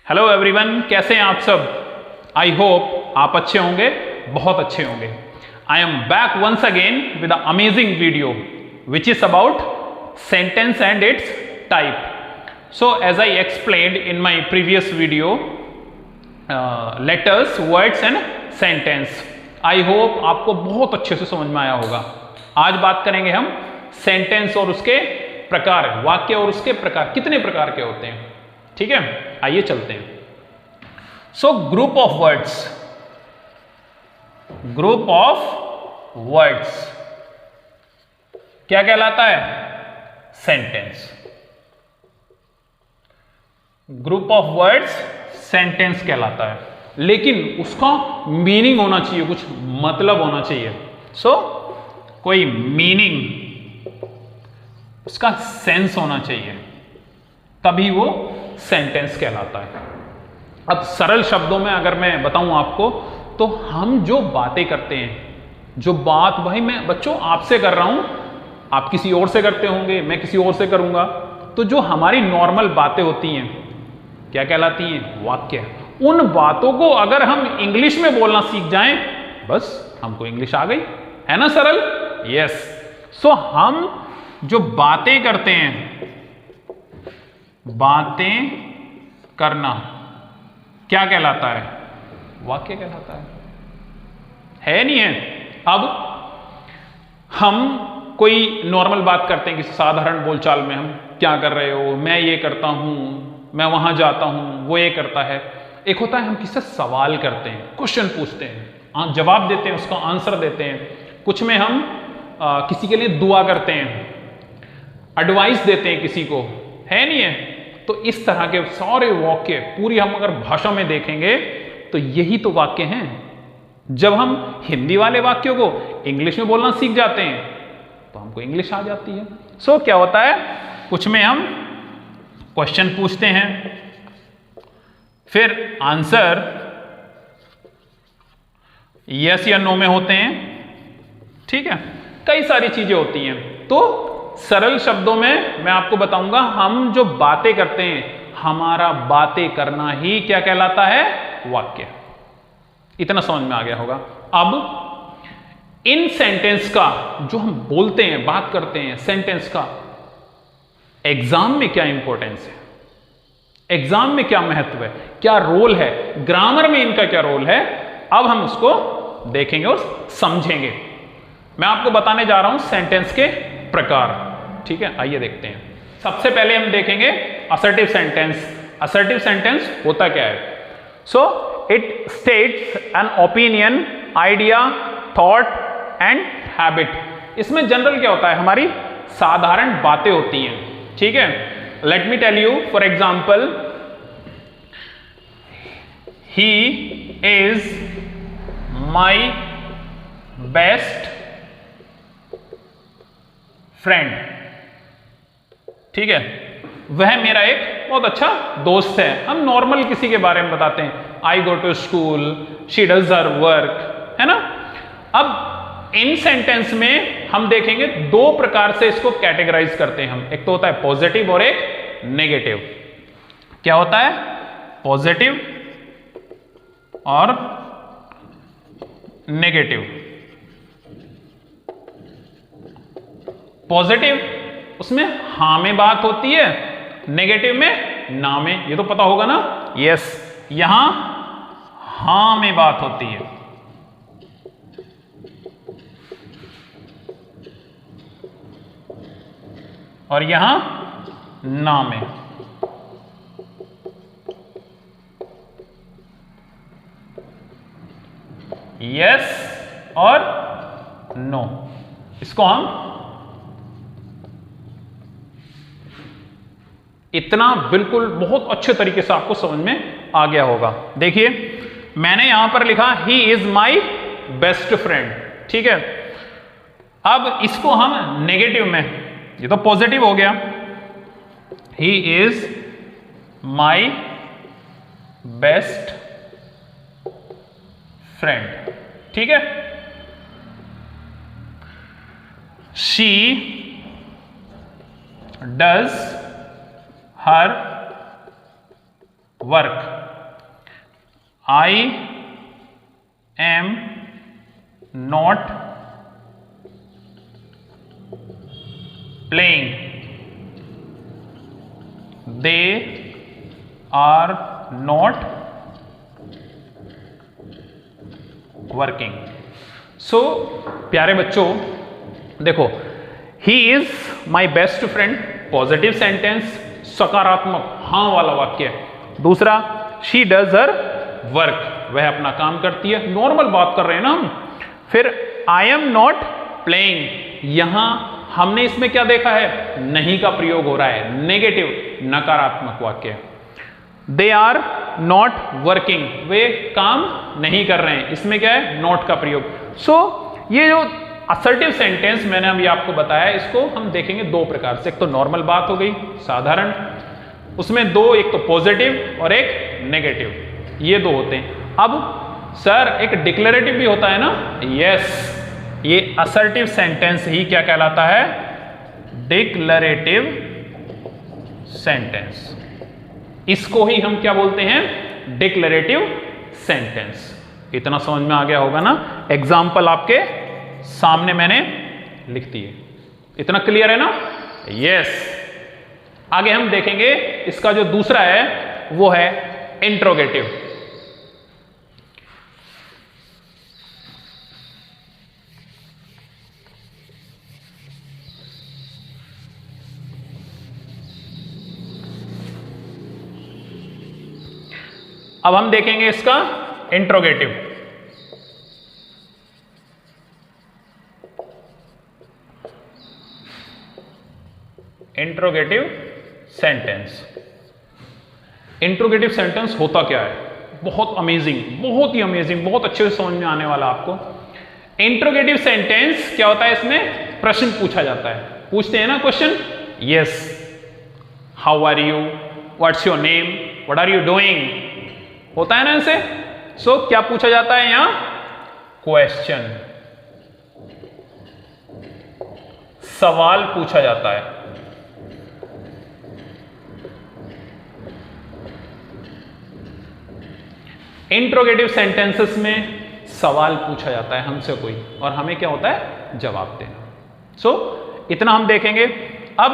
Hello everyone, कैसे हैं आप सब। आई होप आप अच्छे होंगे, बहुत अच्छे होंगे। I am back once again with a amazing video which is about sentence and its type. So as I explained in my previous video, letters, words and sentence. I hope आपको बहुत अच्छे से समझ में आया होगा। आज बात करेंगे हम सेंटेंस और उसके प्रकार, वाक्य और उसके प्रकार, कितने प्रकार के होते हैं। ठीक है, आइए चलते हैं। So group of words, group of words क्या कहलाता है? Sentence. Group of words sentence कहलाता है, लेकिन उसका मीनिंग होना चाहिए, कुछ मतलब होना चाहिए। सो कोई मीनिंग, उसका सेंस होना चाहिए, तभी वो सेंटेंस कहलाता है। अब सरल शब्दों में अगर मैं बताऊं आपको, तो हम जो बातें करते हैं, जो बात, भाई मैं बच्चों आपसे कर रहा हूं, आप किसी और से करते होंगे, मैं किसी और से करूंगा, तो जो हमारी नॉर्मल बातें होती हैं क्या कहलाती हैं? वाक्य। उन बातों को अगर हम इंग्लिश में बोलना सीख जाएं, बस हमको इंग्लिश आ गई, है ना सरल? यस। सो हम जो बातें करते हैं, बातें करना क्या कहलाता है? वाक्य कहलाता है नहीं है? अब हम कोई नॉर्मल बात करते हैं, किसी साधारण बोलचाल में, हम क्या कर रहे हो, मैं ये करता हूं, मैं वहां जाता हूं, वो ये करता है। एक होता है हम किससे सवाल करते हैं, क्वेश्चन पूछते हैं, जवाब देते हैं, उसका आंसर देते हैं। कुछ में हम किसी के लिए दुआ करते हैं, एडवाइस देते हैं किसी को, है नहीं है? तो इस तरह के सारे वाक्य पूरी हम अगर भाषा में देखेंगे तो यही तो वाक्य हैं। जब हम हिंदी वाले वाक्यों को इंग्लिश में बोलना सीख जाते हैं तो हमको इंग्लिश आ जाती है। सो क्या होता है, कुछ में हम क्वेश्चन पूछते हैं, फिर आंसर यस या नो में होते हैं। ठीक है, कई सारी चीजें होती हैं। तो सरल शब्दों में मैं आपको बताऊंगा, हम जो बातें करते हैं, हमारा बातें करना ही क्या कहलाता है? वाक्य। इतना समझ में आ गया होगा। अब इन सेंटेंस का, जो हम बोलते हैं, बात करते हैं, सेंटेंस का एग्जाम में क्या इंपॉर्टेंस है, एग्जाम में क्या महत्व है, क्या रोल है, ग्रामर में इनका क्या रोल है, अब हम उसको देखेंगे और समझेंगे। मैं आपको बताने जा रहा हूं सेंटेंस के प्रकार। ठीक है, आइए देखते हैं। सबसे पहले हम देखेंगे असर्टिव सेंटेंस। असर्टिव सेंटेंस होता क्या है? So it states an opinion, idea, thought and habit. इसमें जनरल क्या होता है? हमारी साधारण बातें होती हैं। ठीक है, let me tell you, for example, he is my best friend. ठीक है, वह मेरा एक बहुत अच्छा दोस्त है। हम नॉर्मल किसी के बारे में बताते हैं, I go to school, she does her work, है ना? अब इन सेंटेंस में हम देखेंगे दो प्रकार से इसको कैटेगराइज करते हैं हम। एक तो होता है पॉजिटिव और एक नेगेटिव। क्या होता है? पॉजिटिव और नेगेटिव। पॉजिटिव, उसमें हां में बात होती है, नेगेटिव में ना में। ये तो पता होगा ना? यस, यहां हां में बात होती है, और यहां ना में। यस और नो। इसको हम इतना बिल्कुल बहुत अच्छे तरीके से आपको समझ में आ गया होगा। देखिए, मैंने यहां पर लिखा ही इज माई बेस्ट फ्रेंड। ठीक है, अब इसको हम नेगेटिव में, ये तो पॉजिटिव हो गया, he is my best friend. ठीक है, she does her work, I am not playing, they are not working. So प्यारे बच्चों देखो, he is my best friend, positive sentence, सकारात्मक हाँ वाला वाक्य है। दूसरा, शी डज हर वर्क, वह अपना काम करती है, नॉर्मल बात कर रहे हैं ना हम। फिर आई एम नॉट प्लेइंग, यहां हमने इसमें क्या देखा है, नहीं का प्रयोग हो रहा है, नेगेटिव नकारात्मक वाक्य। दे आर नॉट वर्किंग, वे काम नहीं कर रहे हैं, इसमें क्या है, नॉट का प्रयोग। सो ये जो असर्टिव सेंटेंस मैंने अभी आपको बताया, इसको हम देखेंगे दो प्रकार से। एक तो नॉर्मल बात हो गई, साधारण, उसमें दो, एक तो पॉजिटिव और एक नेगेटिव, ये दो होते हैं। अब सर एक डिक्लेरेटिव भी होता है ना, यस, ये असर्टिव सेंटेंस ही क्या कहलाता है, डिक्लेरेटिव सेंटेंस। इसको ही हम क्या बोलते हैं, डिक्लेरेटिव सेंटेंस। इतना समझ में आ गया होगा ना, एग्जाम्पल आपके सामने मैंने लिख दिए, इतना क्लियर है ना, यस। आगे हम देखेंगे इसका जो दूसरा है वो है इंट्रोगेटिव। अब हम देखेंगे इसका interrogative. Interrogative sentence, interrogative sentence होता क्या है, बहुत अमेजिंग, बहुत ही अमेजिंग, बहुत अच्छे से समझ में आने वाला आपको। इंट्रोगेटिव सेंटेंस क्या होता है, इसमें प्रश्न पूछा जाता है, पूछते हैं ना question, yes, how are you, what's your name, what are you doing, होता है ना ऐसे। सो क्या पूछा जाता है यहां, क्वेश्चन, सवाल पूछा जाता है। इंट्रोगेटिव सेंटेंसेस में सवाल पूछा जाता है हमसे कोई, और हमें क्या होता है, जवाब देना। सो इतना हम देखेंगे। अब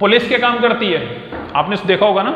पुलिस क्या काम करती है, आपने देखा होगा ना,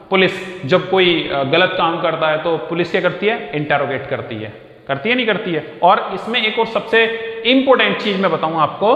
पुलिस जब कोई गलत काम करता है तो पुलिस क्या करती है, इंटरोगेट करती है, नहीं करती है। और इसमें एक और सबसे इंपॉर्टेंट चीज मैं बताऊंगा आपको,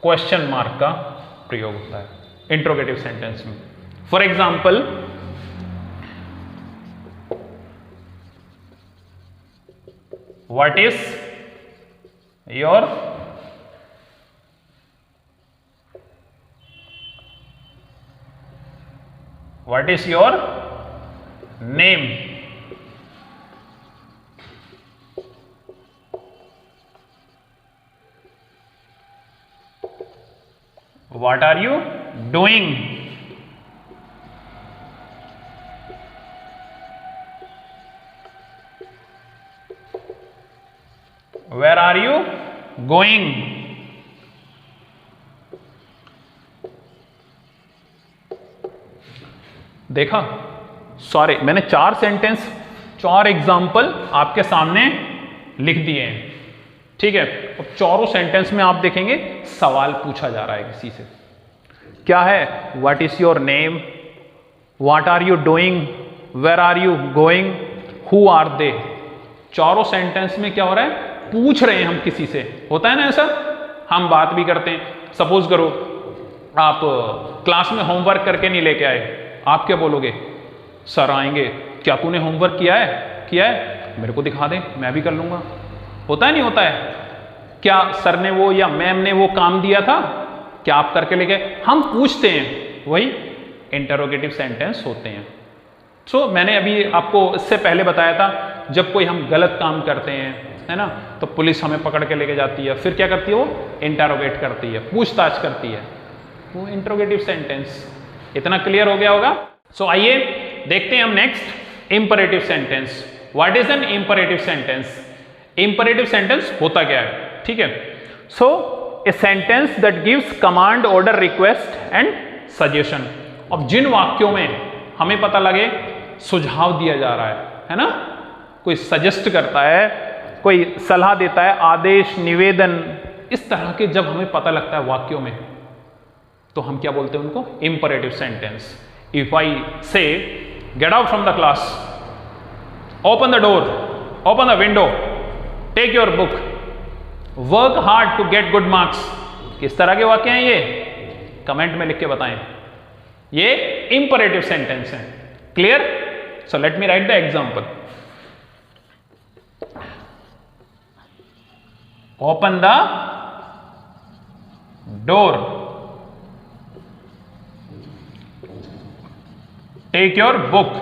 क्वेश्चन मार्क का प्रयोग होता है इंट्रोगेटिव सेंटेंस में। For example, what is your What is your name? What are you doing? Where are you going? देखा, सॉरी, मैंने 4 सेंटेंस, 4 एग्जाम्पल आपके सामने लिख दिए हैं, ठीक है। अब चारों सेंटेंस में आप देखेंगे सवाल पूछा जा रहा है किसी से, क्या है, what is your name, what are you doing, where are you going, who are they. चारों सेंटेंस में क्या हो रहा है, पूछ रहे हैं हम किसी से, होता है ना ऐसा, हम बात भी करते हैं। सपोज करो आप क्लास में होमवर्क करके नहीं लेके आए, आप क्या बोलोगे, सर आएंगे, क्या तूने होमवर्क किया है, मेरे को दिखा दे, मैं भी कर लूंगा। होता है नहीं होता है, क्या सर ने वो या मैम ने वो काम दिया था, क्या आप करके लेके, हम पूछते हैं, वही इंटरोगेटिव सेंटेंस होते हैं। सो मैंने अभी आपको इससे पहले बताया था, जब कोई हम गलत काम करते हैं, है ना, तो पुलिस हमें पकड़ के लेके जाती है, फिर क्या करती है, वो इंटरोगेट करती है, पूछताछ करती है, वो इंटरोगेटिव सेंटेंस। इतना क्लियर हो गया होगा। सो आइए देखते हैं हम next, imperative sentence. What is an imperative sentence? Imperative sentence होता क्या है, ठीक है। So a sentence that gives command, order, request and suggestion. अब जिन वाक्यों में हमें पता लगे, सुझाव दिया जा रहा है ना, कोई सजेस्ट करता है, कोई सलाह देता है, आदेश, निवेदन, इस तरह के जब हमें पता लगता है वाक्यों में, तो हम क्या बोलते हैं उनको? Imperative sentence. If I say get out from the class, open the door, open the window, take your book, work hard to get good marks, किस तरह के वाक्य हैं ये? कमेंट में लिख के बताएं। ये इंपरेटिव सेंटेंस है। Clear? So let me write the example. Open the door, take your book,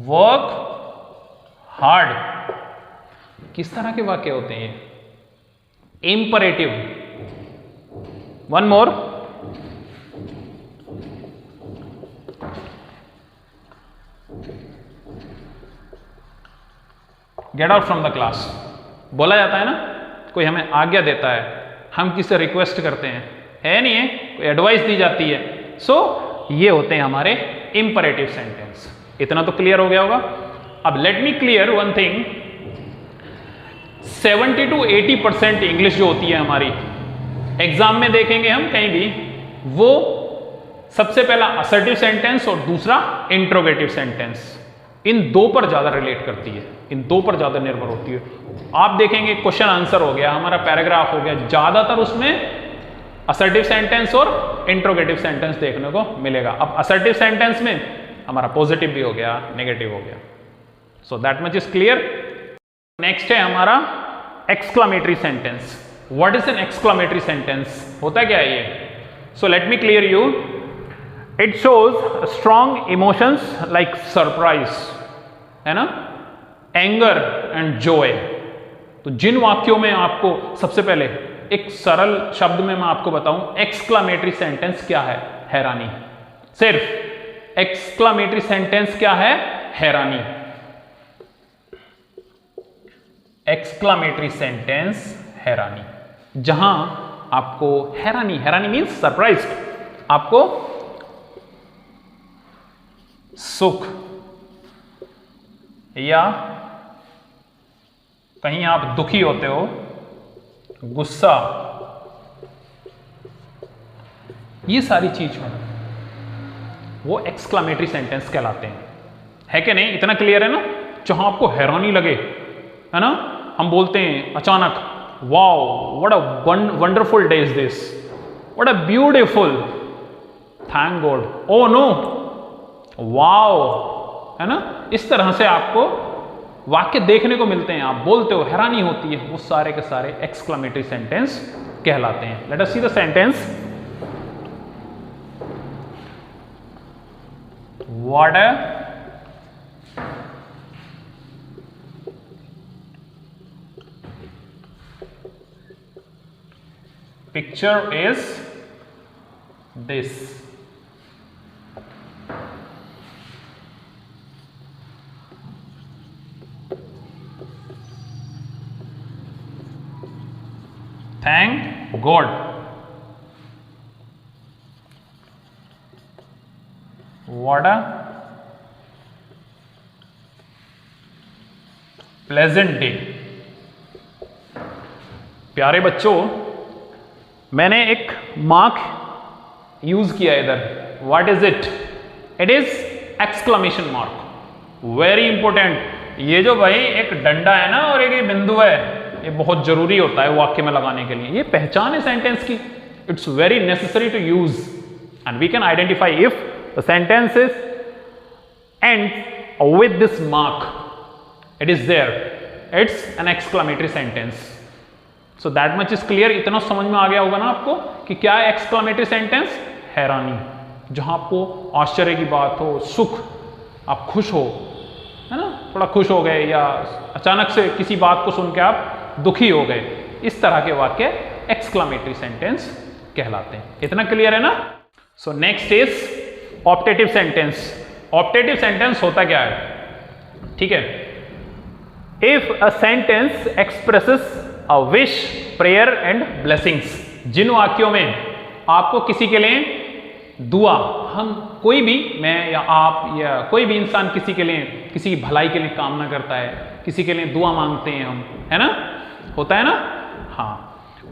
work hard. किस तरह के वाक्य होते हैं ये? Imperative. One more, get out from the class. बोला जाता है ना, कोई हमें आज्ञा देता है, हम किसी रिक्वेस्ट करते हैं, है नहीं है, कोई एडवाइस दी जाती है। सो ये होते हैं हमारे इंपरेटिव सेंटेंस। इतना तो क्लियर हो गया होगा। अब let me clear one thing, 70 to 80% English जो होती है हमारी, एग्जाम में देखेंगे हम कहीं भी, वो सबसे पहला असर्टिव सेंटेंस और दूसरा इंट्रोगेटिव सेंटेंस, इन दो पर ज्यादा रिलेट करती है, इन दो पर ज्यादा निर्भर होती है। आप देखेंगे क्वेश्चन आंसर हो गया, हमारा पैराग्राफ हो गया, ज्यादातर उसमें असर्टिव सेंटेंस और इंट्रोगेटिव सेंटेंस देखने को मिलेगा। अब असर्टिव सेंटेंस में हमारा पॉजिटिव भी हो गया, नेगेटिव हो गया। सो that much is clear. Next है हमारा exclamatory sentence. What is N exclamatory sentence? होता क्या है ये? सो let me clear you. It shows strong emotions like surprise, है ना, एंगर एंड जॉय। तो जिन वाक्यों में आपको सबसे पहले एक सरल शब्द में मैं आपको बताऊं, एक्सक्लामेटरी सेंटेंस क्या है? हैरानी। सिर्फ एक्सक्लामेटरी सेंटेंस क्या है? हैरानी। एक्सक्लामेटरी सेंटेंस हैरानी। जहां आपको हैरानी, हैरानी मीन्स सरप्राइज, आपको सुख या कहीं आप दुखी होते हो, गुस्सा, ये सारी चीज हो, वो एक्सक्लामेटरी सेंटेंस कहलाते हैं। है कि नहीं? इतना क्लियर है ना? जहां आपको हैरानी लगे, है ना, हम बोलते हैं अचानक, wow what a wonderful day is this, what a beautiful, thank God, oh no, wow, है ना, इस तरह से आपको वाक्य देखने को मिलते हैं, आप बोलते हो, हैरानी होती है, वो सारे के सारे एक्सक्लामेटरी सेंटेंस कहलाते हैं। Let us see the sentence. What a picture is this. Thank God. What a pleasant day. प्यारे बच्चों, मैंने एक मार्क यूज किया इधर। What is it? It is exclamation mark. Very important. ये जो भाई एक डंडा है ना और एक ये बिंदु है, ये बहुत जरूरी होता है वाक्य में लगाने के लिए। ये पहचान है सेंटेंस की। It's very necessary to use and we can identify if the sentence is end with this mark, it is there, it's an exclamatory sentence. So that much is clear. इतना समझ में आ गया होगा ना आपको कि क्या है एक्सक्लेमेटरी सेंटेंस? हैरानी, जहां आपको आश्चर्य की बात हो, सुख, आप खुश हो, है ना, थोड़ा खुश हो गए, या अचानक से किसी बात को सुन के आप दुखी हो गए, इस तरह के वाक्य एक्सक्लेमेटरी सेंटेंस कहलाते हैं। इतना क्लियर है ना? So next is optative sentence. Optative sentence होता क्या है? ठीक है, if a sentence expresses a wish, prayer and blessings, जिन वाक्यों में आपको किसी के लिए दुआ, हम कोई भी, मैं या आप या कोई भी इंसान किसी के लिए, किसी की भलाई के लिए कामना करता है, किसी के लिए दुआ मांगते हैं हम, है ना, होता है ना, हाँ,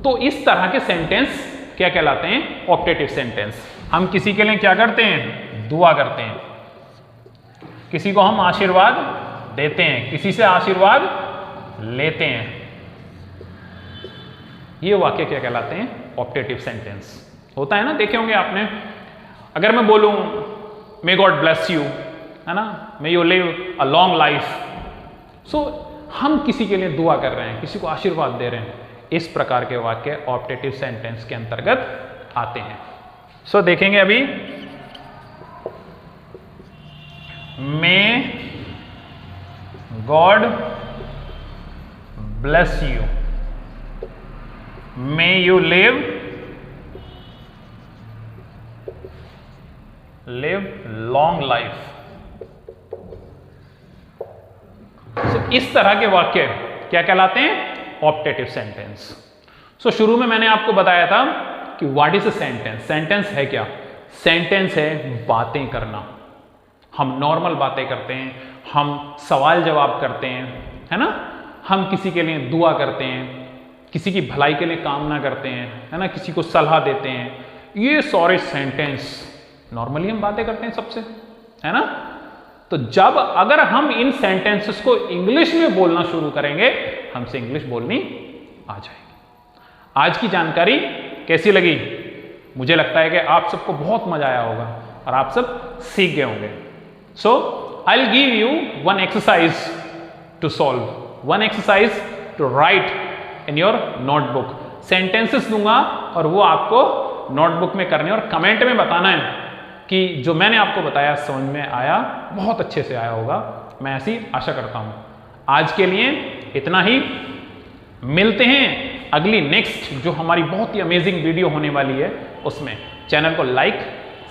तो इस तरह के सेंटेंस क्या कहलाते हैं? Optative sentence. हम किसी के लिए क्या करते हैं? दुआ करते हैं, किसी को हम आशीर्वाद देते हैं, किसी से आशीर्वाद लेते हैं, ये वाक्य क्या कहलाते हैं? Optative sentence. होता है ना, देखे होंगे आपने, अगर मैं बोलूं मे गॉड ब्लेस यू, है ना, may you live a long life, so हम किसी के लिए दुआ कर रहे हैं, किसी को आशीर्वाद दे रहे हैं, इस प्रकार के वाक्य ऑप्टेटिव सेंटेंस के अंतर्गत आते हैं। सो देखेंगे अभी, may God bless you, may you live long life. इस तरह के वाक्य क्या कहलाते हैं? Optative sentence. सो शुरू में मैंने आपको बताया था कि what is a sentence. Sentence है क्या? सेंटेंस है बातें करना। हम नॉर्मल बातें करते हैं, हम सवाल जवाब करते हैं, है ना, हम किसी के लिए दुआ करते हैं, किसी की भलाई के लिए कामना करते हैं, है ना, किसी को सलाह देते हैं, ये सारे सेंटेंस नॉर्मली हम बातें करते हैं सबसे, है ना। तो जब अगर हम इन सेंटेंसेस को इंग्लिश में बोलना शुरू करेंगे, हमसे इंग्लिश बोलनी आ जाएगी। आज की जानकारी कैसी लगी? मुझे लगता है कि आप सबको बहुत मजा आया होगा और आप सब सीख गए होंगे। So I will give you one exercise to solve, one exercise to write in your notebook. Sentences दूंगा और वो आपको नोटबुक में करने और कमेंट में बताना है कि जो मैंने आपको बताया समझ में आया, बहुत अच्छे से आया होगा, मैं ऐसी आशा करता हूं। आज के लिए इतना ही, मिलते हैं अगली नेक्स्ट जो हमारी बहुत ही अमेजिंग वीडियो होने वाली है उसमें। चैनल को लाइक,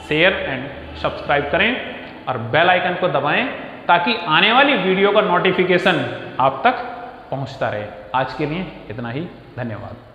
शेयर एंड सब्सक्राइब करें और बेल आइकन को दबाएं ताकि आने वाली वीडियो का नोटिफिकेशन आप तक पहुंचता रहे। आज के लिए इतना ही, धन्यवाद।